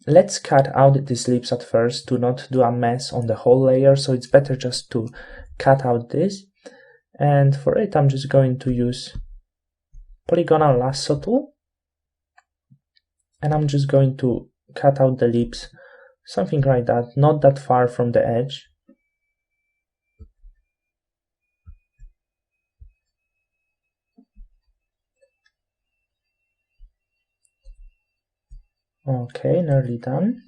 let's cut out these lips at first to not do a mess on the whole layer, so it's better just to cut out this. And for it, I'm just going to use polygonal lasso tool, and I'm just going to cut out the lips, something like that, not that far from the edge. Okay, nearly done.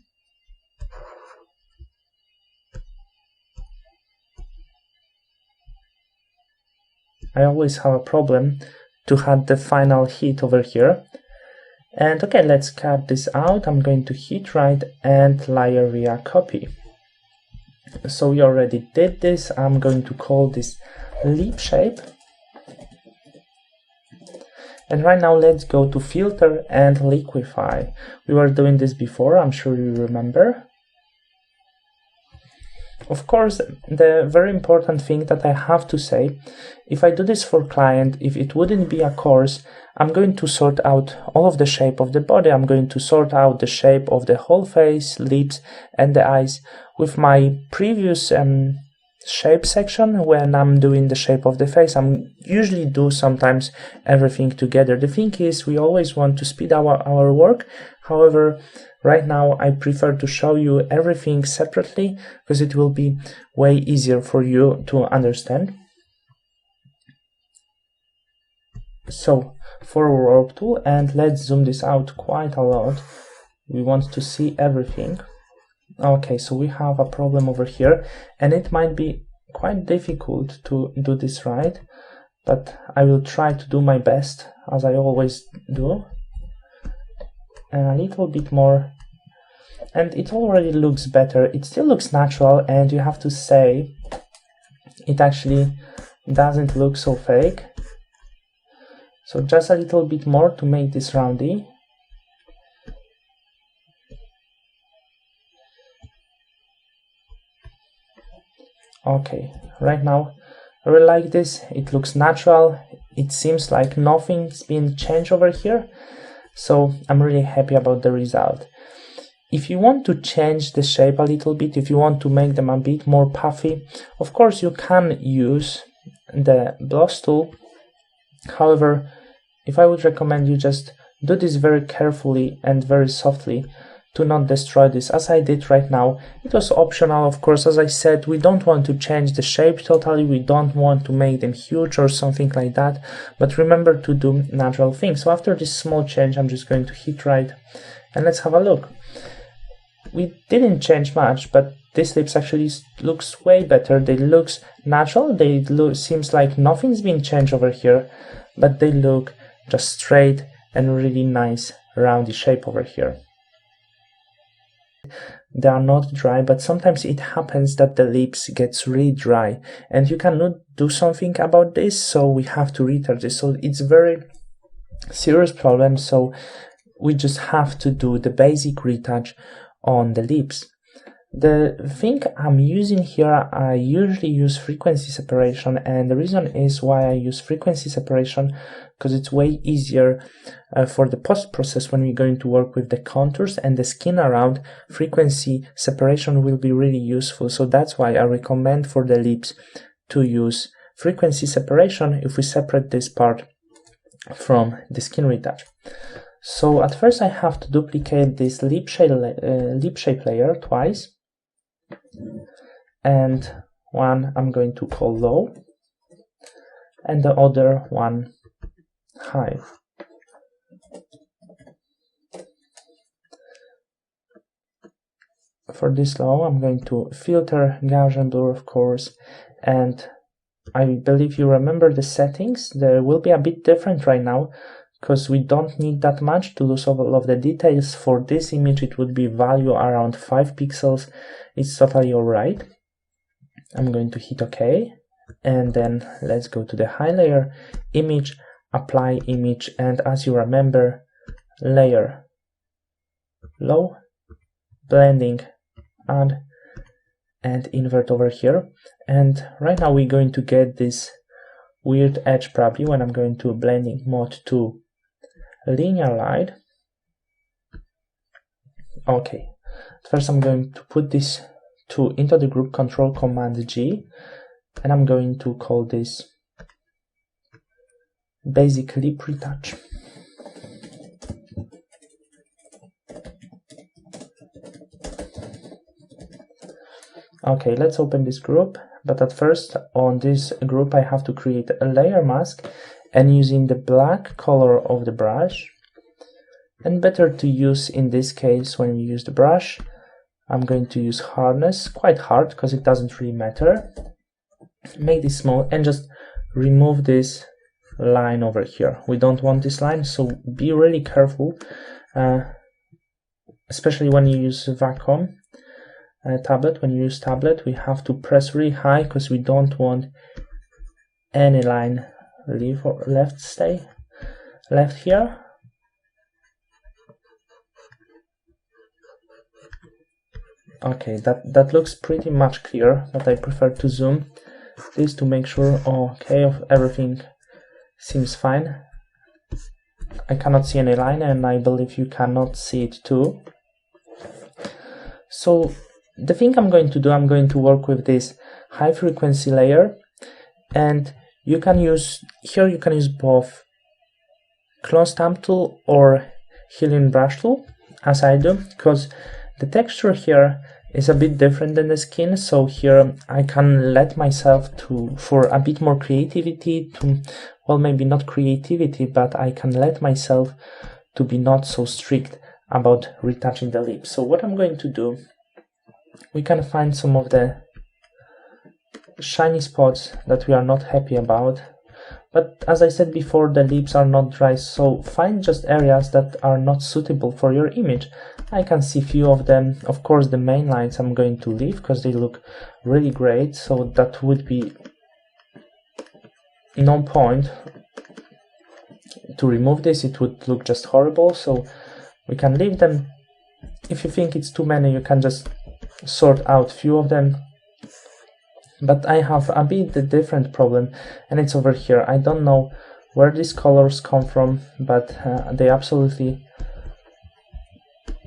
I always have a problem to have the final hit over here. And okay, let's cut this out. I'm going to hit right and layer via copy. So we already did this. I'm going to call this lip shape. And right now let's go to filter and liquify. We were doing this before, I'm sure you remember. Of course, the very important thing that I have to say, if I do this for client, if it wouldn't be a course, I'm going to sort out all of the shape of the body. I'm going to sort out the shape of the whole face, lips, and the eyes with my previous shape section. When I'm doing the shape of the face, I'm usually do sometimes everything together. The thing is, we always want to speed our work. However, right now I prefer to show you everything separately because it will be way easier for you to understand. So for warp tool, and let's zoom this out quite a lot. We want to see everything. Okay, so we have a problem over here, and it might be quite difficult to do this right, but I will try to do my best, as I always do. And a little bit more, and it already looks better. It still looks natural, and you have to say it actually doesn't look so fake. So just a little bit more to make this roundy. Okay, right now I really like this. It looks natural. It seems like nothing's been changed over here. So I'm really happy about the result. If you want to change the shape a little bit, if you want to make them a bit more puffy, of course you can use the gloss tool. However, if I would recommend you just do this very carefully and very softly to not destroy this, as I did right now. It was optional, of course. As I said, we don't want to change the shape totally, we don't want to make them huge or something like that, but remember to do natural things. So after this small change, I'm just going to hit right, and let's have a look. We didn't change much, but these lips actually looks way better. They looks natural, seems like nothing's been changed over here, but they look just straight and really nice roundy shape over here. They are not dry, but sometimes it happens that the lips gets really dry, and you cannot do something about this, so we have to retouch this. So it's very serious problem, so we just have to do the basic retouch on the lips. The thing I'm using here, I usually use frequency separation, and the reason is why I use frequency separation, because it's way easier for the post-process when we're going to work with the contours and the skin around. Frequency separation will be really useful, so that's why I recommend for the lips to use frequency separation if we separate this part from the skin retouch. So at first I have to duplicate this lip shape layer twice, and one I'm going to call low and the other one high. For this low, I'm going to filter Gaussian blur, of course, and I believe you remember the settings. They will be a bit different right now because we don't need that much to lose all of the details. For this image, it would be value around 5 pixels. It's totally alright. I'm going to hit OK, and then let's go to the high layer, image, apply image, and as you remember, layer, low, blending, add, and invert over here. And right now we're going to get this weird edge probably when I'm going to blending mode to linear light. Okay, first I'm going to put this 2 into the group, Control Command G, and I'm going to call this basic lip retouch. Okay, let's open this group, but at first on this group I have to create a layer mask, and using the black color of the brush, and better to use in this case when you use the brush, I'm going to use hardness, quite hard because it doesn't really matter. Make this small and just remove this line over here. We don't want this line, so be really careful, especially when you use vacuum tablet. When you use tablet, we have to press really high because we don't want any line leave or left here. Okay, that looks pretty much clear, but I prefer to zoom this to make sure, okay, everything seems fine. I cannot see any line, and I believe you cannot see it too. So the thing I'm going to do, I'm going to work with this high frequency layer, and you can use both clone stamp tool or healing brush tool, as I do, because the texture here is a bit different than the skin. So here I can let myself for a bit more creativity, well, maybe not creativity, but I can let myself to be not so strict about retouching the lips. So what I'm going to do, we can find some of the shiny spots that we are not happy about, but as I said before, the lips are not dry, so find just areas that are not suitable for your image. I can see few of them. Of course, the main lines I'm going to leave because they look really great, so that would be no point to remove this. It would look just horrible, so we can leave them. If you think it's too many, you can just sort out few of them. But I have a bit different problem, and it's over here. I don't know where these colors come from, but they absolutely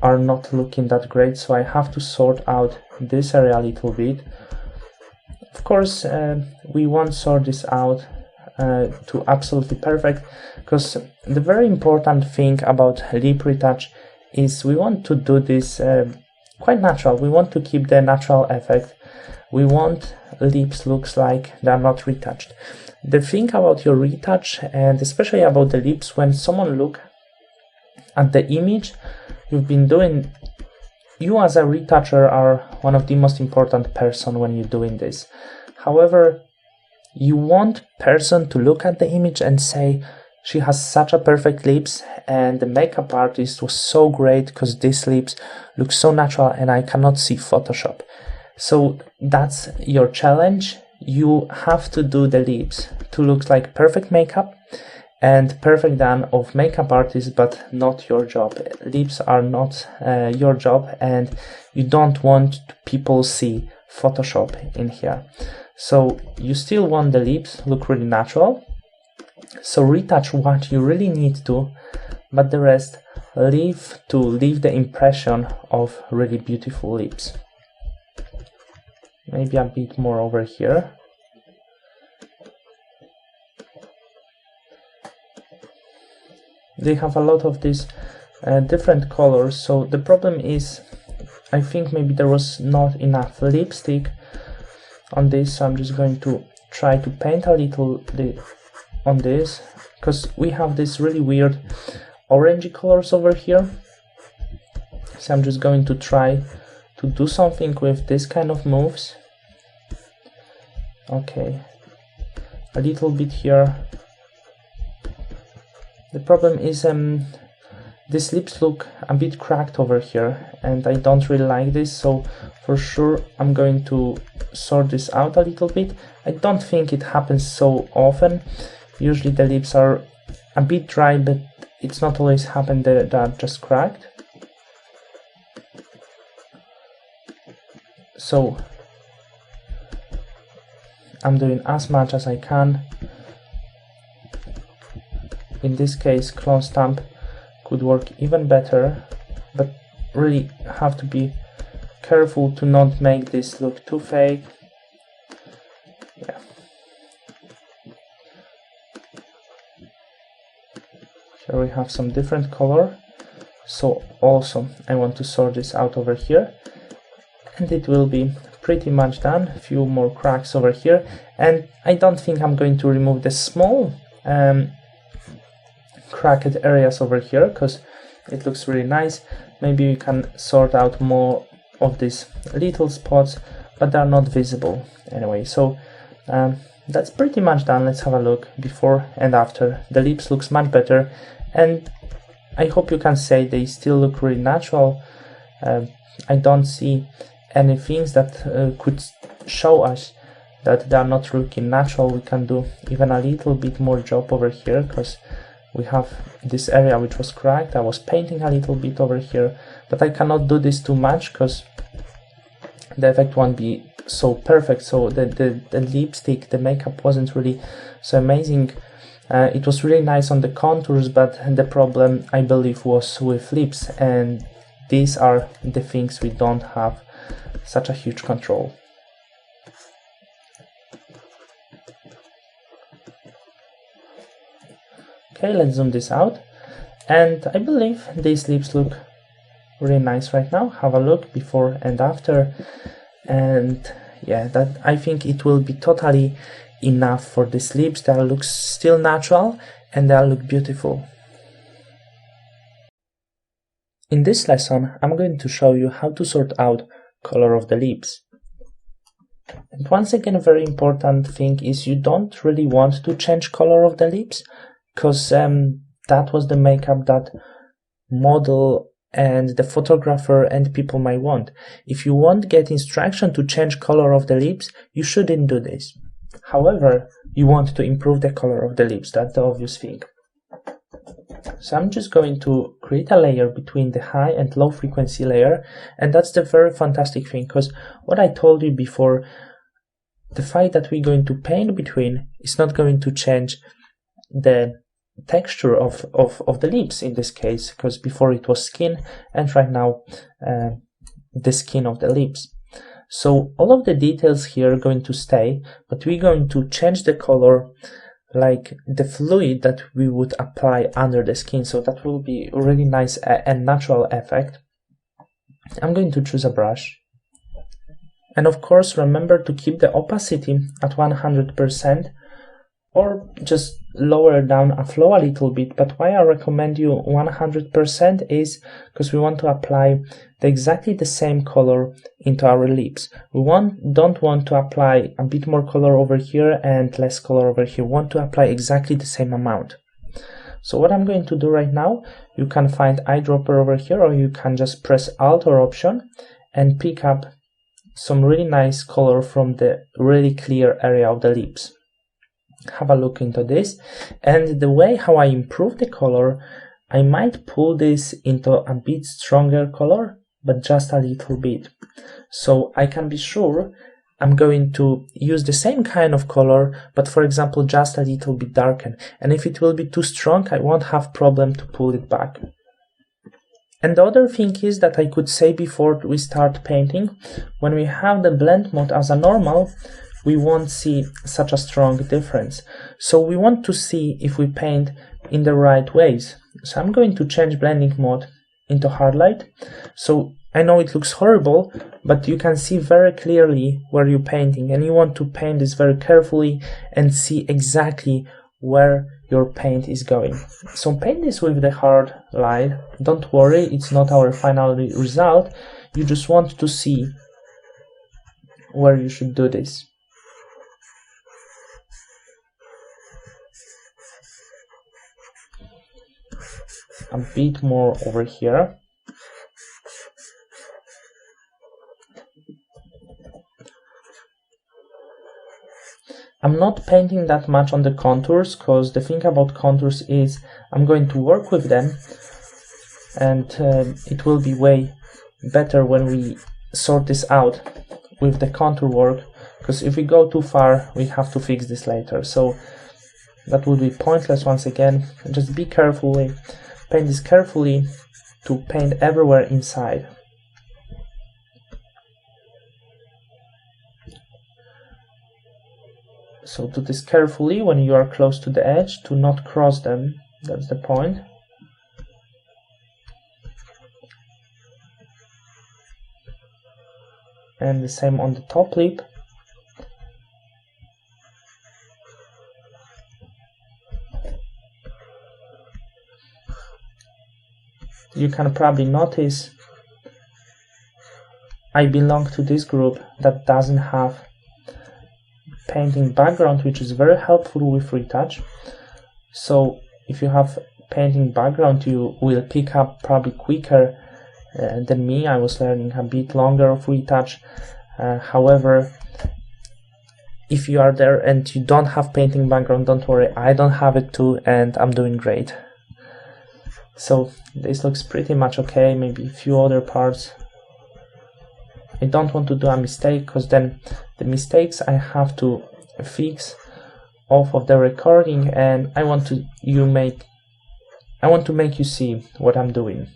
are not looking that great, so I have to sort out this area a little bit. Of course, we won't sort this out to absolutely perfect, because the very important thing about lip retouch is we want to do this quite natural. We want to keep the natural effect. We want lips looks like they're not retouched. The thing about your retouch, and especially about the lips, when someone look at the image you've been doing, you as a retoucher are one of the most important person when you're doing this. However, you want person to look at the image and say, she has such a perfect lips, and the makeup artist was so great because these lips look so natural and I cannot see Photoshop. So that's your challenge. You have to do the lips to look like perfect makeup and perfect done of makeup artist, but not your job. Lips are not your job, and you don't want people see Photoshop in here. So you still want the lips look really natural. So retouch what you really need to, but the rest leave the impression of really beautiful lips. Maybe a bit more over here. They have a lot of these different colors, so the problem is, I think maybe there was not enough lipstick on this, so I'm just going to try to paint a little on this, because we have this really weird orangey colors over here. So I'm just going to try to do something with this kind of moves. Okay, a little bit here. The problem is these lips look a bit cracked over here, and I don't really like this, so for sure I'm going to sort this out a little bit. I don't think it happens so often. Usually the lips are a bit dry, but it's not always happen that they're just cracked. So I'm doing as much as I can. In this case, clone stamp could work even better, but really have to be careful to not make this look too fake. Yeah. Here we have some different color. So also I want to sort this out over here, and it will be pretty much done. A few more cracks over here, and I don't think I'm going to remove the small cracked areas over here because it looks really nice. Maybe you can sort out more of these little spots, but they're not visible anyway. So that's pretty much done. Let's have a look before and after. The lips looks much better, and I hope you can say they still look really natural. I don't see any things that could show us that they are not looking natural. We can do even a little bit more job over here because we have this area which was cracked. I was painting a little bit over here, but I cannot do this too much because the effect won't be so perfect. So the lipstick, the makeup wasn't really so amazing. It was really nice on the contours, but the problem I believe was with lips, and these are the things we don't have such a huge control. Okay, let's zoom this out, and I believe these lips look really nice right now. Have a look before and after, and yeah, that I think it will be totally enough for these lips. They look still natural and they look beautiful. In this lesson, I'm going to show you how to sort out color of the lips. And once again, a very important thing is you don't really want to change color of the lips, because that was the makeup that model and the photographer and people might want. If you won't get instruction to change color of the lips, you shouldn't do this. However, you want to improve the color of the lips, that's the obvious thing. So I'm just going to create a layer between the high and low frequency layer, and that's the very fantastic thing, because what I told you before, the fact that we're going to paint between is not going to change the texture of the lips in this case, because before it was skin and right now the skin of the lips. So all of the details here are going to stay, but we're going to change the color like the fluid that we would apply under the skin. So that will be a really nice and natural effect. I'm going to choose a brush. And of course, remember to keep the opacity at 100%, or just lower down a flow a little bit. But why I recommend you 100% is because we want to apply exactly the same color into our lips. We don't want to apply a bit more color over here and less color over here. We want to apply exactly the same amount. So what I'm going to do right now, you can find eyedropper over here, or you can just press Alt or Option and pick up some really nice color from the really clear area of the lips. Have a look into this, and the way how I improve the color, I might pull this into a bit stronger color, but just a little bit, so I can be sure I'm going to use the same kind of color, but for example just a little bit darken, and if it will be too strong I won't have problem to pull it back. And the other thing is that I could say before we start painting, when we have the blend mode as a normal, we won't see such a strong difference. So we want to see if we paint in the right ways. So I'm going to change blending mode into hard light. So I know it looks horrible, but you can see very clearly where you're painting, and you want to paint this very carefully and see exactly where your paint is going. So paint this with the hard light. Don't worry, it's not our final result. You just want to see where you should do this. A bit more over here. I'm not painting that much on the contours, because the thing about contours is I'm going to work with them, and it will be way better when we sort this out with the contour work, because if we go too far we have to fix this later, so that would be pointless. Once again, just be careful, paint this carefully to paint everywhere inside. So do this carefully when you are close to the edge, to not cross them, that's the point. And the same on the top lip. You can probably notice I belong to this group that doesn't have painting background, which is very helpful with retouch. So if you have painting background, you will pick up probably quicker than me. I was learning a bit longer of retouch. However, if you are there and you don't have painting background, don't worry, I don't have it too, and I'm doing great. So this looks pretty much okay, maybe a few other parts. I don't want to do a mistake, because then the mistakes I have to fix off of the recording, and I want to make you see what I'm doing.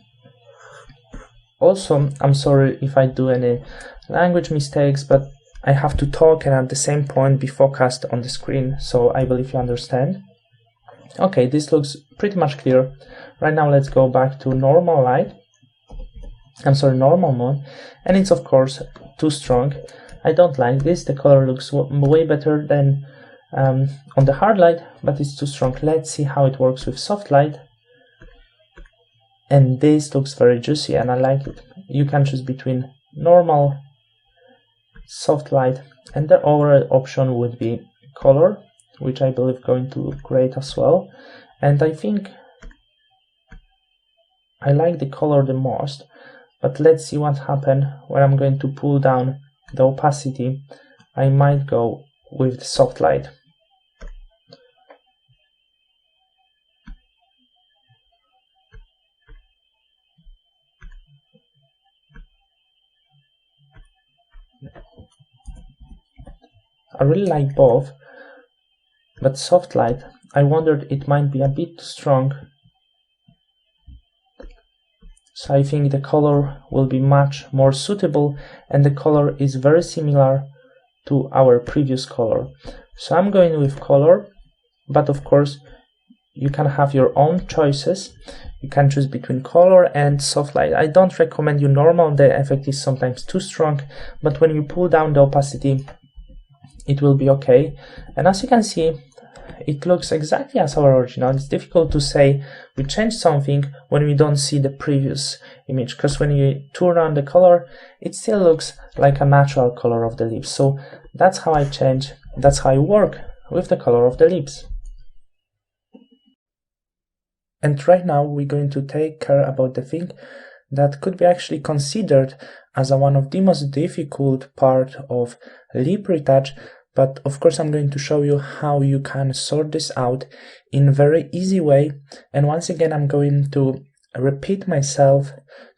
Also, I'm sorry if I do any language mistakes, but I have to talk and at the same point be focused on the screen, so I believe you understand. Okay, this looks pretty much clear. Right now let's go back to normal light. Normal mode, and it's of course too strong. I don't like this. The color looks way better than on the hard light, but it's too strong. Let's see how it works with soft light. And this looks very juicy and I like it. You can choose between normal, soft light, and the overall option would be color, which I believe going to look great as well. And I think I like the color the most, but let's see what happens when I'm going to pull down the opacity. I might go with the soft light. I really like both, but soft light, I wondered it might be a bit too strong. So I think the color will be much more suitable, and the color is very similar to our previous color. So I'm going with color, but of course you can have your own choices. You can choose between color and soft light. I don't recommend you normal, the effect is sometimes too strong, but when you pull down the opacity, it will be okay. And as you can see, it looks exactly as our original. It's difficult to say we changed something when we don't see the previous image, because when you turn on the color, it still looks like a natural color of the lips. So that's how I change, that's how I work with the color of the lips. And right now we're going to take care about the thing that could be actually considered as one of the most difficult part of lip retouch. But of course I'm going to show you how you can sort this out in a very easy way. And once again I'm going to repeat myself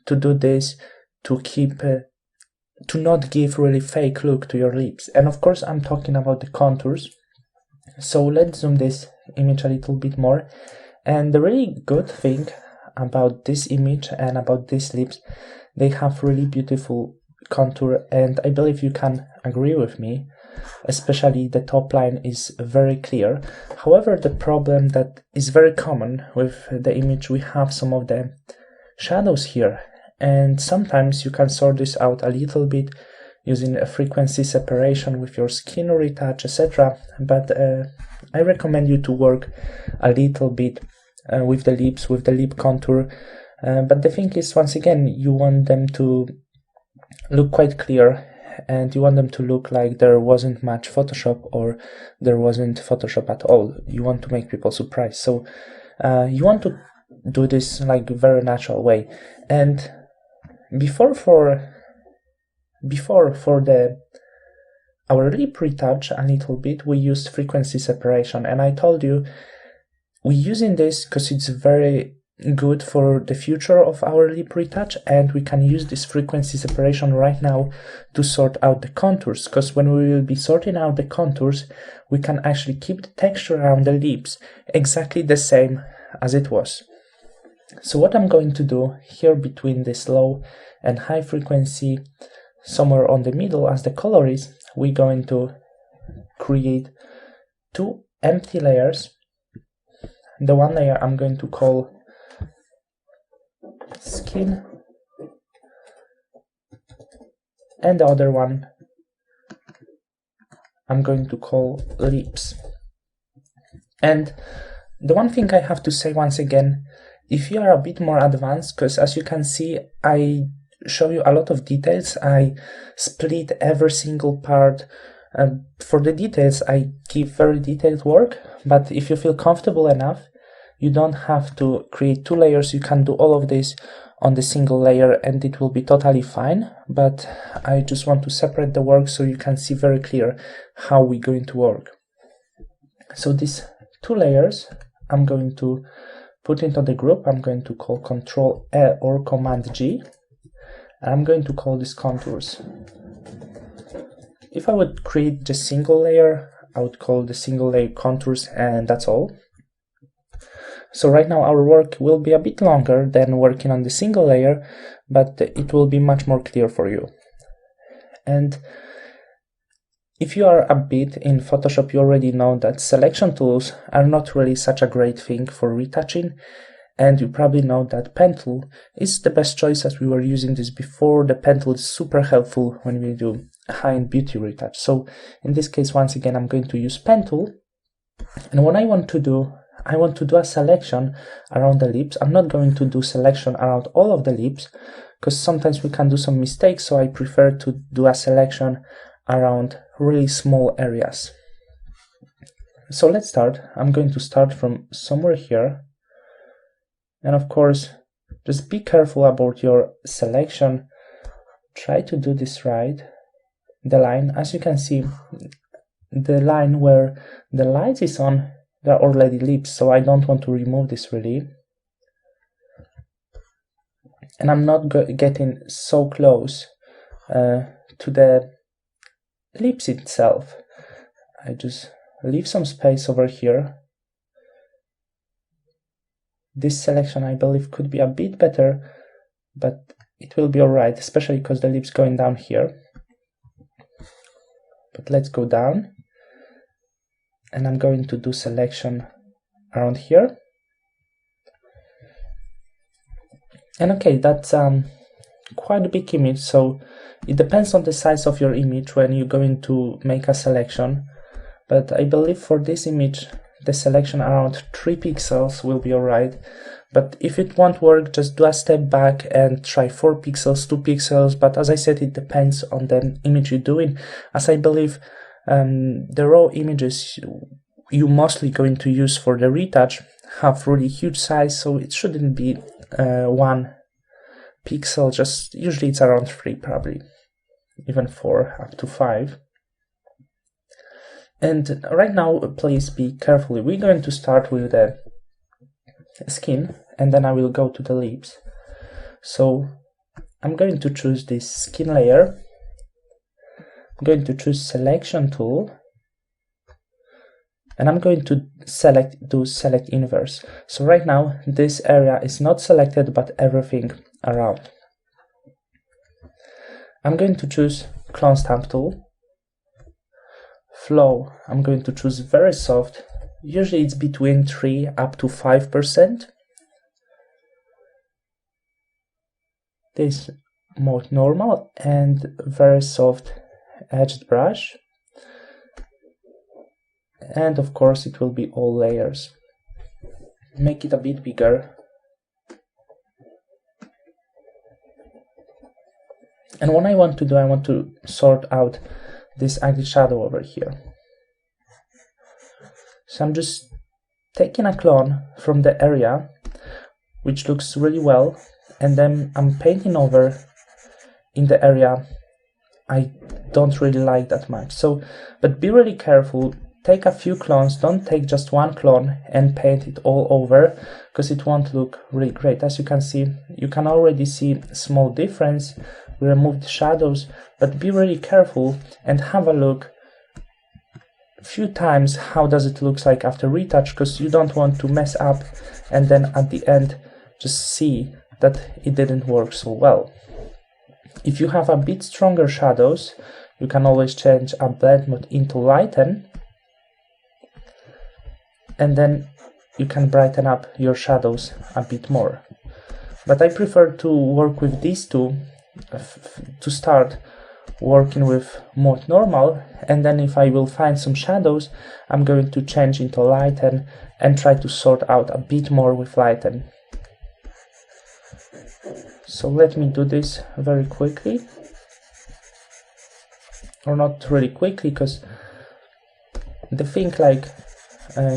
to do this, to keep to not give really fake look to your lips. And of course I'm talking about the contours. So let's zoom this image a little bit more. And the really good thing about this image and about these lips, they have really beautiful contour, and I believe you can agree with me. Especially the top line is very clear. However, the problem that is very common with the image, we have some of the shadows here, and sometimes you can sort this out a little bit using a frequency separation with your skin retouch, etc. But I recommend you to work a little bit with the lips, with the lip contour. But the thing is, once again, you want them to look quite clear, and you want them to look like there wasn't much Photoshop, or there wasn't Photoshop at all. You want to make people surprised. So you want to do this like a very natural way. And before for our lip retouch a little bit, we used frequency separation, and I told you we're using this because it's very good for the future of our lip retouch, and we can use this frequency separation right now to sort out the contours, because when we will be sorting out the contours, we can actually keep the texture around the lips exactly the same as it was. So what I'm going to do here between this low and high frequency, somewhere on the middle as the color is, we're going to create two empty layers. The one layer I'm going to call skin, and the other one I'm going to call lips. And the one thing I have to say once again, if you are a bit more advanced, because as you can see, I show you a lot of details, I split every single part. For the details, I give very detailed work, but if you feel comfortable enough, you don't have to create two layers. You can do all of this on the single layer and it will be totally fine. But I just want to separate the work so you can see very clear how we're going to work. So these two layers, I'm going to put into the group. I'm going to call Control E or Command G, and I'm going to call this contours. If I would create the single layer, I would call the single layer contours, and that's all. So right now our work will be a bit longer than working on the single layer, but it will be much more clear for you. And if you are a bit in Photoshop, you already know that selection tools are not really such a great thing for retouching, and you probably know that pen tool is the best choice, as we were using this before. The pen tool is super helpful when we do high-end beauty retouch. So in this case, once again, I'm going to use pen tool, and what I want to do a selection around the lips. I'm not going to do selection around all of the lips, because sometimes we can do some mistakes, so I prefer to do a selection around really small areas. So let's start. I'm going to start from somewhere here, and of course just be careful about your selection. Try to do this right. The line, as you can see, the line where the light is on, there are already lips, so I don't want to remove this really. And I'm not getting so close to the lips itself. I just leave some space over here. This selection, I believe, could be a bit better, but it will be alright, especially because the lips going down here. But let's go down, and I'm going to do selection around here. And okay, that's quite a big image, so it depends on the size of your image when you're going to make a selection. But I believe for this image, the selection around 3 pixels will be alright. But if it won't work, just do a step back and try 4 pixels, 2 pixels. But as I said, it depends on the image you're doing, as I believe the raw images you mostly going to use for the retouch have really huge size, so it shouldn't be 1 pixel, just usually it's around 3, probably even 4, up to 5. And right now, please be careful. We're going to start with the skin, and then I will go to the lips. So I'm going to choose this skin layer. I'm going to choose selection tool, and I'm going to do select inverse. So right now this area is not selected, but everything around. I'm going to choose clone stamp tool. Flow, I'm going to choose very soft. Usually it's between 3 up to 5%. This mode normal, and very soft edged brush. And of course it will be all layers. Make it a bit bigger. And what I want to do, I want to sort out this ugly shadow over here. So I'm just taking a clone from the area which looks really well, and then I'm painting over in the area I don't really like that much. So, but be really careful. Take a few clones, don't take just one clone and paint it all over, because it won't look really great. As you can see, you can already see a small difference. We removed the shadows, but be really careful and have a look a few times how does it look like after retouch, because you don't want to mess up and then at the end just see that it didn't work so well. If you have a bit stronger shadows, you can always change a blend mode into lighten, and then you can brighten up your shadows a bit more. But I prefer to work with these two to start working with mode normal, and then if I will find some shadows, I'm going to change into lighten and try to sort out a bit more with lighten. So let me do this very quickly, or not really quickly, because the thing like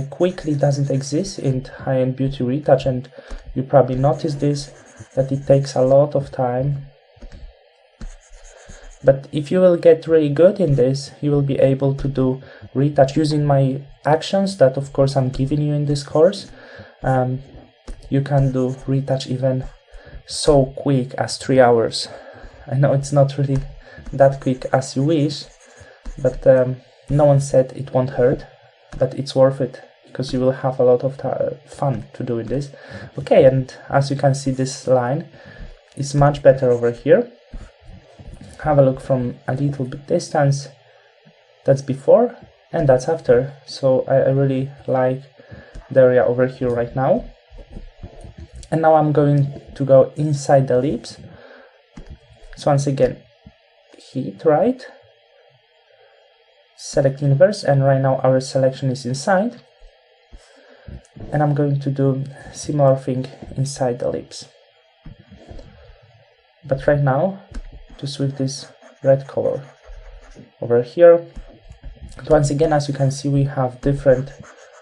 quickly doesn't exist in high-end beauty retouch, and you probably noticed this, that it takes a lot of time. But if you will get really good in this, you will be able to do retouch using my actions that of course I'm giving you in this course. You can do retouch even so quick as 3 hours. I know it's not really that quick as you wish, but no one said it won't hurt, but it's worth it because you will have a lot of fun to doing this. Okay, and as you can see, this line is much better over here. Have a look from a little bit distance. That's before and that's after. So I really like the area over here right now. And now I'm going to go inside the lips. So once again, hit right, select inverse, and right now our selection is inside. And I'm going to do similar thing inside the lips. But right now, just with this red color over here. But once again, as you can see, we have different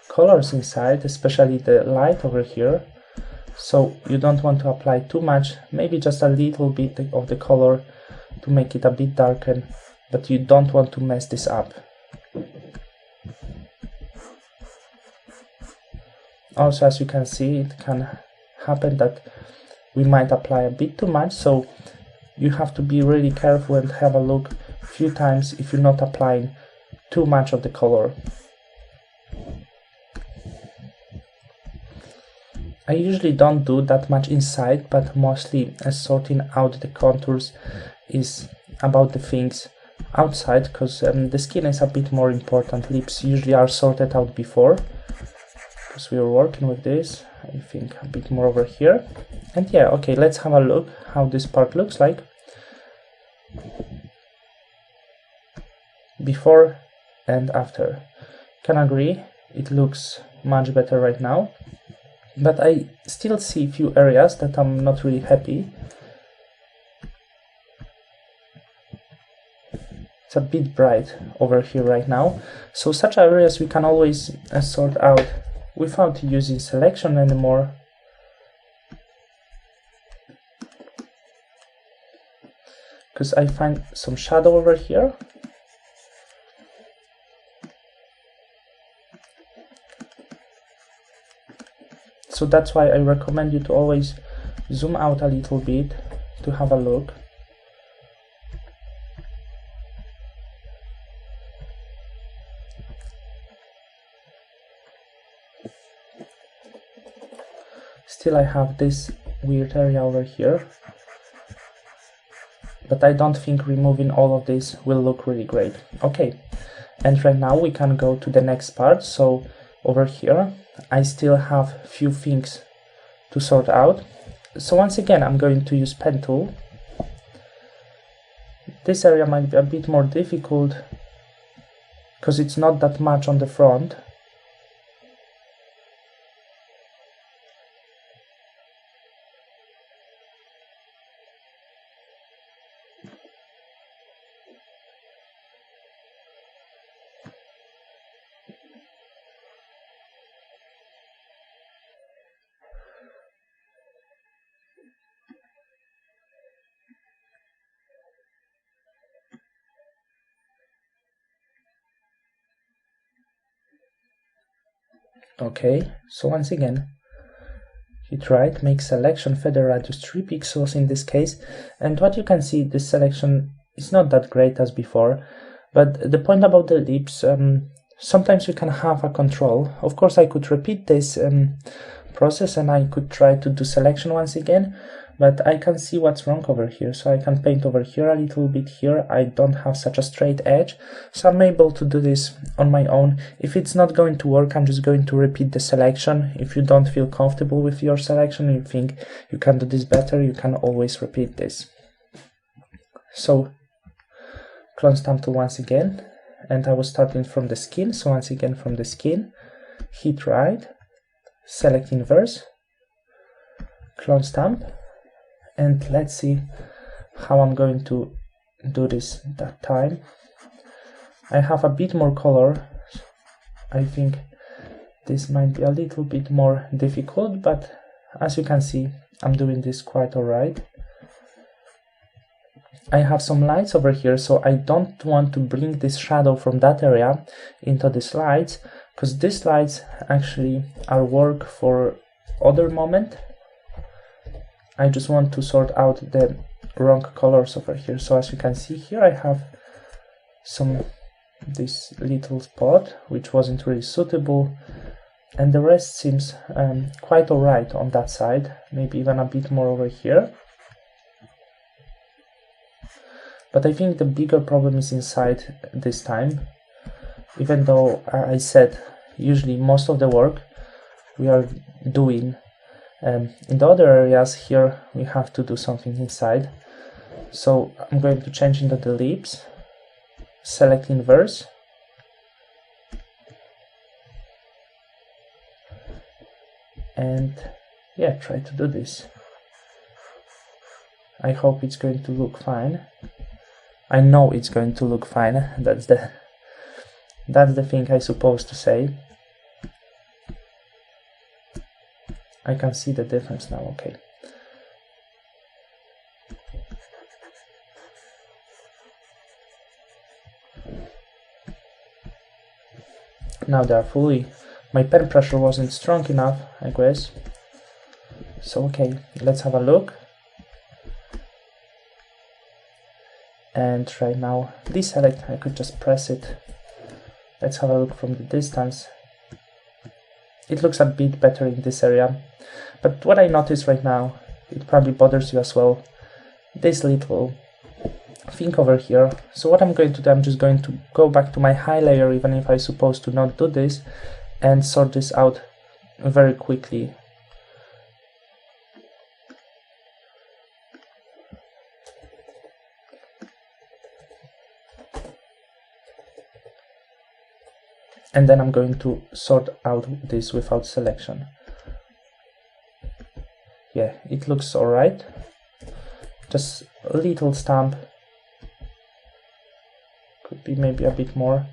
colors inside, especially the light over here. So you don't want to apply too much, maybe just a little bit of the color to make it a bit darker, but you don't want to mess this up. Also, as you can see, it can happen that we might apply a bit too much, so you have to be really careful and have a look a few times if you're not applying too much of the color. I usually don't do that much inside, but mostly sorting out the contours is about the things outside, because the skin is a bit more important. Lips usually are sorted out before, because we are working with this. I think a bit more over here. And yeah, okay, let's have a look how this part looks like before and after. Can agree, it looks much better right now, but I still see a few areas that I'm not really happy. It's a bit bright over here right now, so such areas we can always sort out without using selection anymore. Because I find some shadow over here. So that's why I recommend you to always zoom out a little bit to have a look. Still I have this weird area over here, but I don't think removing all of this will look really great. Okay, and right now we can go to the next part. So over here I still have a few things to sort out. So once again I'm going to use pen tool. This area might be a bit more difficult because it's not that much on the front. Okay, so once again, hit right, make selection, feather radius 3 pixels in this case, and what you can see, this selection is not that great as before, but the point about the lips, sometimes you can have a control. Of course I could repeat this, process and I could try to do selection once again, but I can see what's wrong over here. So I can paint over here a little bit here. I don't have such a straight edge, so I'm able to do this on my own. If it's not going to work, I'm just going to repeat the selection. If you don't feel comfortable with your selection, you think you can do this better, you can always repeat this. So clone stamp tool once again, and I was starting from the skin, so once again from the skin, hit right, select inverse, clone stamp, and let's see how I'm going to do this that time. I have a bit more color. I think this might be a little bit more difficult, but as you can see, I'm doing this quite alright. I have some lights over here, so I don't want to bring this shadow from that area into these lights, because these lights actually are work for other moment. I just want to sort out the wrong colors over here. So as you can see here, I have this little spot which wasn't really suitable, and the rest seems quite alright on that side, maybe even a bit more over here. But I think the bigger problem is inside this time, even though I said usually most of the work we are doing in the other areas. Here we have to do something inside. So I'm going to change into the lips, select inverse, and yeah, try to do this. I hope it's going to look fine. I know it's going to look fine. That's the thing I supposed to say. I can see the difference now. Okay. Now they are fully. My pen pressure wasn't strong enough, I guess. So okay, let's have a look. And right now, deselect, I could just press it. Let's have a look from the distance. It looks a bit better in this area. But what I notice right now, it probably bothers you as well, this little thing over here. So what I'm going to do, I'm just going to go back to my high layer, even if I'm supposed to not do this, and sort this out very quickly. And then I'm going to sort out this without selection. Yeah, it looks alright. Just a little stamp. Could be maybe a bit more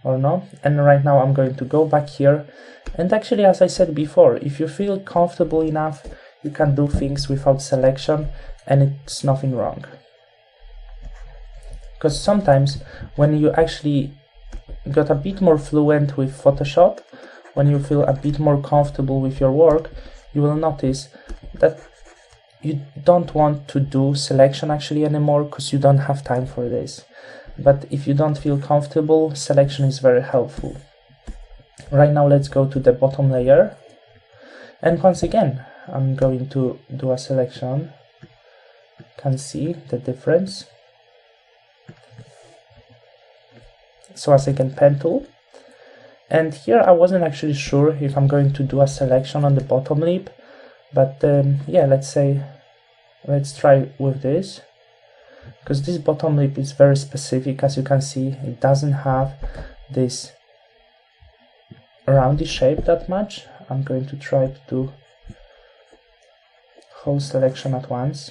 or no. And right now I'm going to go back here. And actually, as I said before, if you feel comfortable enough, you can do things without selection and it's nothing wrong. Because sometimes when you actually got a bit more fluent with Photoshop, when you feel a bit more comfortable with your work, you will notice that you don't want to do selection actually anymore because you don't have time for this. But if you don't feel comfortable, selection is very helpful. Right now let's go to the bottom layer, and once again I'm going to do a selection. You can see the difference. So as again, pen tool, and here I wasn't actually sure if I'm going to do a selection on the bottom lip, but yeah, let's try with this, because this bottom lip is very specific. As you can see, it doesn't have this roundy shape that much. I'm going to try to do whole selection at once.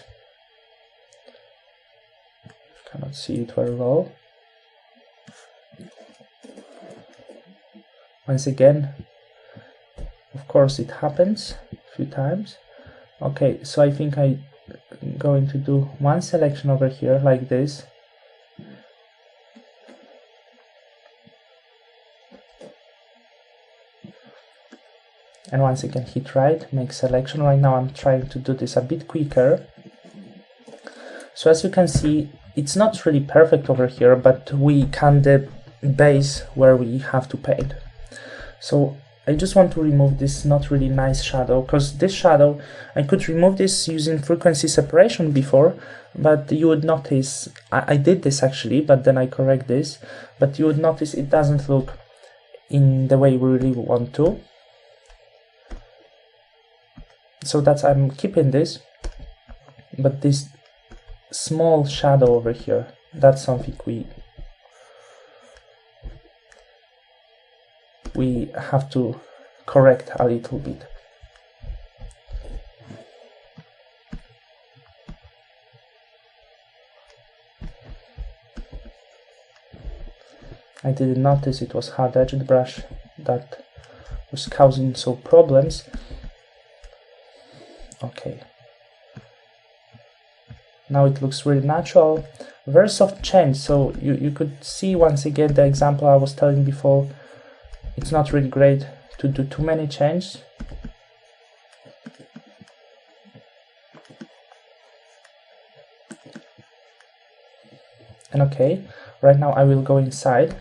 Cannot see it very well. Once again, of course it happens a few times. Okay, so I think I'm going to do one selection over here like this. And once again hit right, make selection. Right now I'm trying to do this a bit quicker. So as you can see, it's not really perfect over here, but we can the base where we have to paint. So I just want to remove this not really nice shadow, because this shadow, I could remove this using frequency separation before, but you would notice, I did this actually, but then I correct this, but you would notice it doesn't look in the way we really want to. So that's, I'm keeping this, but this small shadow over here, that's something we have to correct a little bit. I didn't notice it was hard-edged brush that was causing some problems. Okay. Now it looks really natural. Very soft change, so you could see once again the example I was telling before. It's not really great to do too many changes. And okay, right now I will go inside.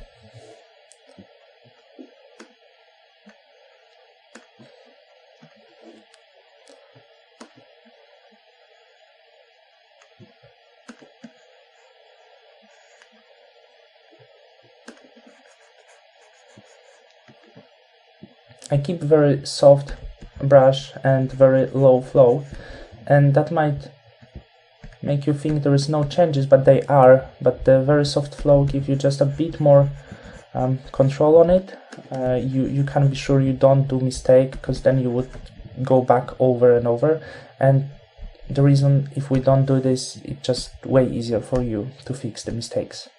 I keep very soft brush and very low flow, and that might make you think there is no changes, but they are. But the very soft flow gives you just a bit more control on it. You can be sure you don't do mistake, because then you would go back over and over. And the reason if we don't do this, it's just way easier for you to fix the mistakes.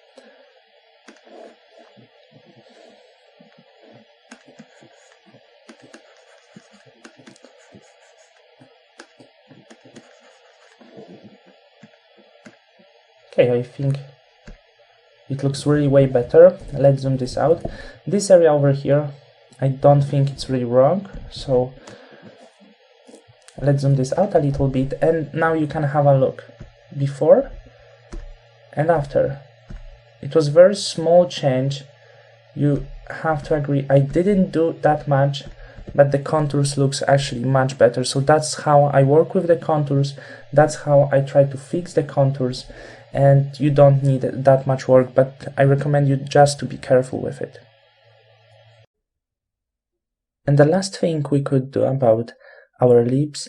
Okay, I think it looks really way better. Let's zoom this out. This area over here, I don't think it's really wrong, so let's zoom this out a little bit, and now you can have a look before and after. It was very small change. You have to agree, I didn't do that much, but the contours looks actually much better. So that's how I work with the contours, that's how I try to fix the contours, and you don't need that much work, but I recommend you just to be careful with it. And the last thing we could do about our lips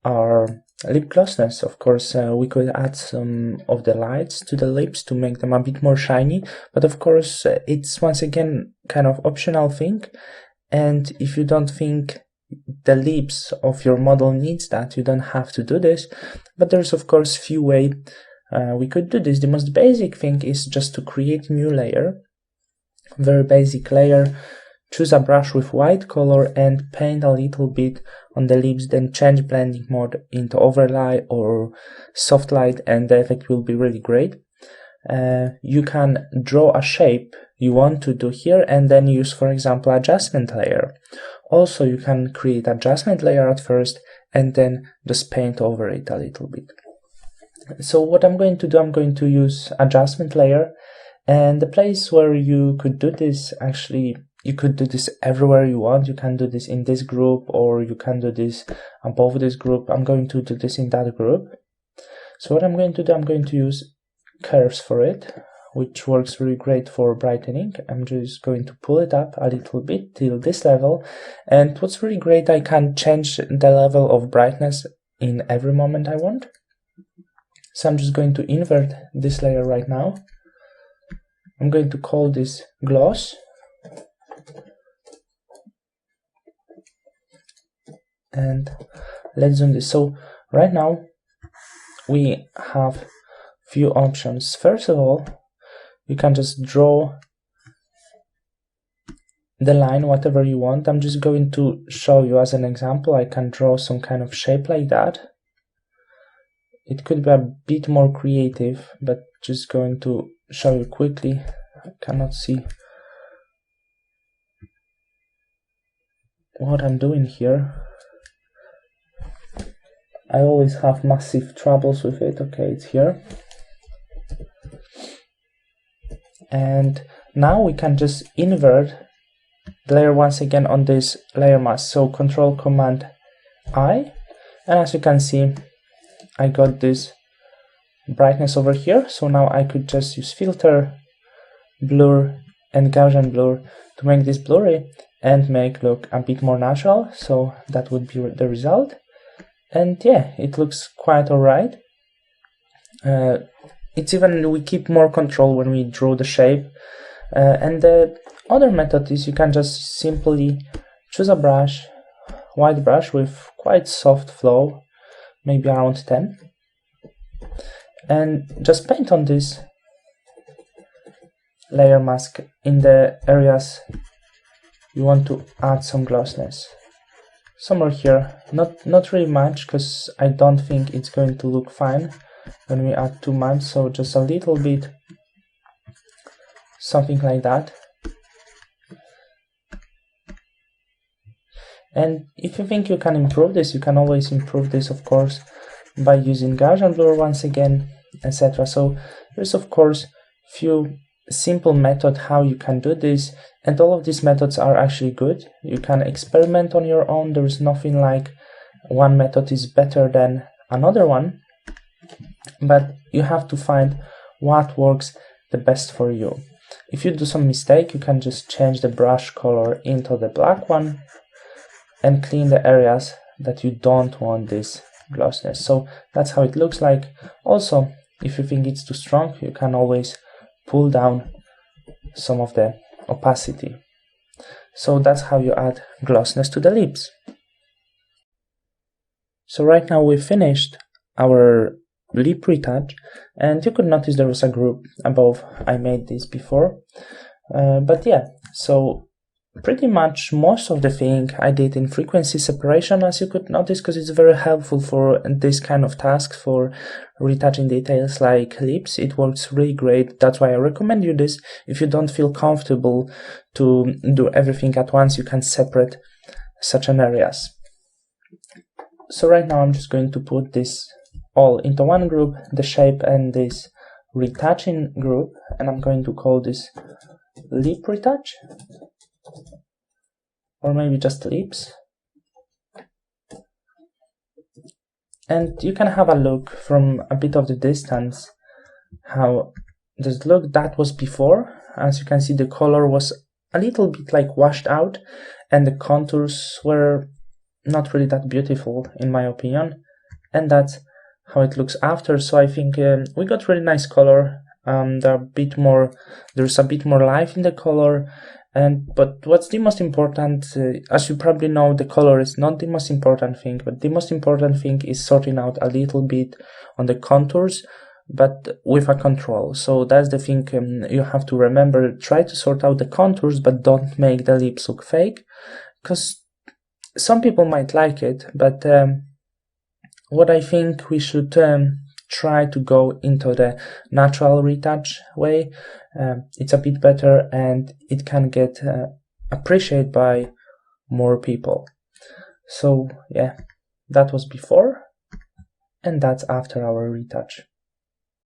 are lip glossiness. Of course, we could add some of the lights to the lips to make them a bit more shiny, but of course it's once again kind of optional thing, and if you don't think the lips of your model needs that, you don't have to do this. But there's of course few ways we could do this. The most basic thing is just to create new layer, very basic layer, choose a brush with white color and paint a little bit on the lips, then change blending mode into overlay or soft light, and the effect will be really great. You can draw a shape you want to do here and then use, for example, adjustment layer. Also, you can create adjustment layer at first and then just paint over it a little bit. So what I'm going to do, I'm going to use adjustment layer, and the place where you could do this, actually you could do this everywhere you want. You can do this in this group, or you can do this above this group. I'm going to do this in that group. So what I'm going to do, I'm going to use curves for it, which works really great for brightening. I'm just going to pull it up a little bit till this level, and what's really great, I can change the level of brightness in every moment I want. So I'm just going to invert this layer right now. I'm going to call this gloss. And let's zoom this. So right now we have few options. First of all, you can just draw the line whatever you want. I'm just going to show you as an example. I can draw some kind of shape like that. It could be a bit more creative, but just going to show you quickly. I cannot see what I'm doing here. I always have massive troubles with it. Okay, it's here. And now we can just invert layer once again on this layer mask. So Control Command I, and as you can see, I got this brightness over here. So now I could just use filter, blur, and Gaussian blur to make this blurry and make look a bit more natural. So that would be the result. And yeah, it looks quite alright. It's even, we keep more control when we draw the shape. And the other method is you can just simply choose a brush, white brush with quite soft flow, maybe around 10, and just paint on this layer mask in the areas you want to add some glossiness. Somewhere here, not really much, because I don't think it's going to look fine when we add too much, so just a little bit, something like that. And if you think you can improve this, you can always improve this, of course, by using Gaussian blur once again, etc. So there's of course few simple methods how you can do this, and all of these methods are actually good. You can experiment on your own. There is nothing like one method is better than another one, but you have to find what works the best for you. If you do some mistake, you can just change the brush color into the black one and clean the areas that you don't want this glossiness. So that's how it looks like. Also, if you think it's too strong, you can always pull down some of the opacity. So that's how you add glossiness to the lips. So right now we finished our lip retouch, and you could notice there was a group above. I made this before, but yeah, so pretty much most of the thing I did in frequency separation, as you could notice, because it's very helpful for this kind of task, for retouching details like lips. It works really great. That's why I recommend you this. If you don't feel comfortable to do everything at once, you can separate such an areas. So right now I'm just going to put this all into one group, the shape and this retouching group, and I'm going to call this lip retouch, or maybe just lips. And you can have a look from a bit of the distance how this look that was before. As you can see, the color was a little bit like washed out, and the contours were not really that beautiful in my opinion, and that's how it looks after. So I think we got really nice color. There's a bit more life in the color. But what's the most important, as you probably know, the color is not the most important thing, but the most important thing is sorting out a little bit on the contours, but with a control. So that's the thing you have to remember. Try to sort out the contours, but don't make the lips look fake, because some people might like it, but what I think we should try to go into the natural retouch way. It's a bit better, and it can get appreciated by more people. So yeah, that was before, and that's after our retouch.